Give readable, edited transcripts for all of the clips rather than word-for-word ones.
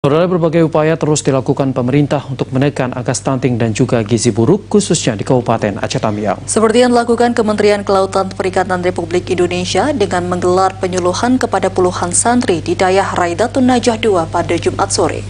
Saudara, berbagai upaya terus dilakukan pemerintah untuk menekan angka stunting dan juga gizi buruk, khususnya di Kabupaten Aceh Tamiang. Seperti yang dilakukan Kementerian Kelautan Perikanan Republik Indonesia dengan menggelar penyuluhan kepada puluhan santri di Dayah Raidatun Najah II pada Jumat sore.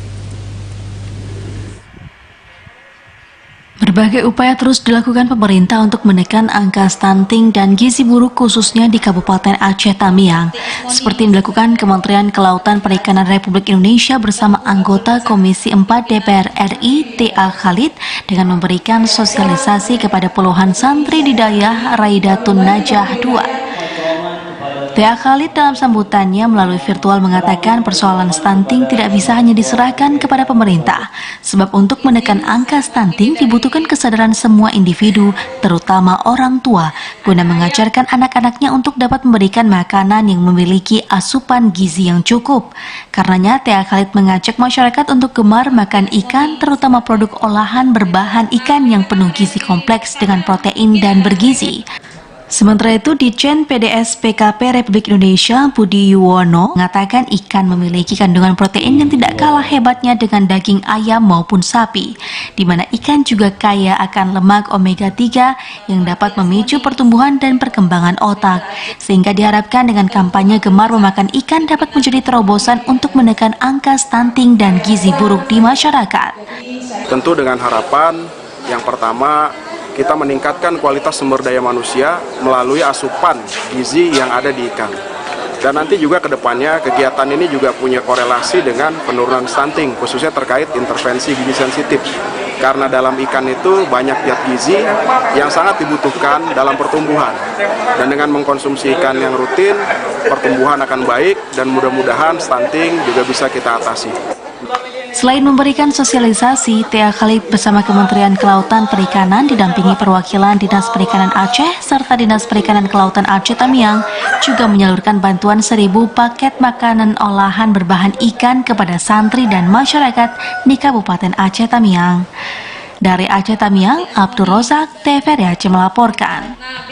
Berbagai upaya terus dilakukan pemerintah untuk menekan angka stunting dan gizi buruk khususnya di Kabupaten Aceh Tamiang, seperti yang dilakukan Kementerian Kelautan Perikanan Republik Indonesia bersama anggota Komisi 4 DPR RI T.A. Khalid dengan memberikan sosialisasi kepada puluhan santri di Dayah Raidatun Najah II. T.A. Khalid dalam sambutannya melalui virtual mengatakan persoalan stunting tidak bisa hanya diserahkan kepada pemerintah, sebab untuk menekan angka stunting dibutuhkan kesadaran semua individu, terutama orang tua, guna mengajarkan anak-anaknya untuk dapat memberikan makanan yang memiliki asupan gizi yang cukup. Karenanya T.A. Khalid mengajak masyarakat untuk gemar makan ikan, terutama produk olahan berbahan ikan yang penuh gizi kompleks dengan protein dan bergizi. Sementara itu, Ditjen PDS PKP Republik Indonesia Budi Yuwono mengatakan ikan memiliki kandungan protein yang tidak kalah hebatnya dengan daging ayam maupun sapi, di mana ikan juga kaya akan lemak omega 3 yang dapat memicu pertumbuhan dan perkembangan otak, sehingga diharapkan dengan kampanye gemar memakan ikan dapat menjadi terobosan untuk menekan angka stunting dan gizi buruk di masyarakat. Tentu dengan harapan yang pertama, kita meningkatkan kualitas sumber daya manusia melalui asupan gizi yang ada di ikan. Dan nanti juga ke depannya kegiatan ini juga punya korelasi dengan penurunan stunting, khususnya terkait intervensi gizi sensitif. Karena dalam ikan itu banyak zat gizi yang sangat dibutuhkan dalam pertumbuhan. Dan dengan mengkonsumsi ikan yang rutin, pertumbuhan akan baik dan mudah-mudahan stunting juga bisa kita atasi. Selain memberikan sosialisasi, T.A. Khalid bersama Kementerian Kelautan Perikanan didampingi perwakilan Dinas Perikanan Aceh serta Dinas Perikanan Kelautan Aceh Tamiang juga menyalurkan bantuan 1.000 paket makanan olahan berbahan ikan kepada santri dan masyarakat di Kabupaten Aceh Tamiang. Dari Aceh Tamiang, Abdul Rozak, TVRI Aceh melaporkan.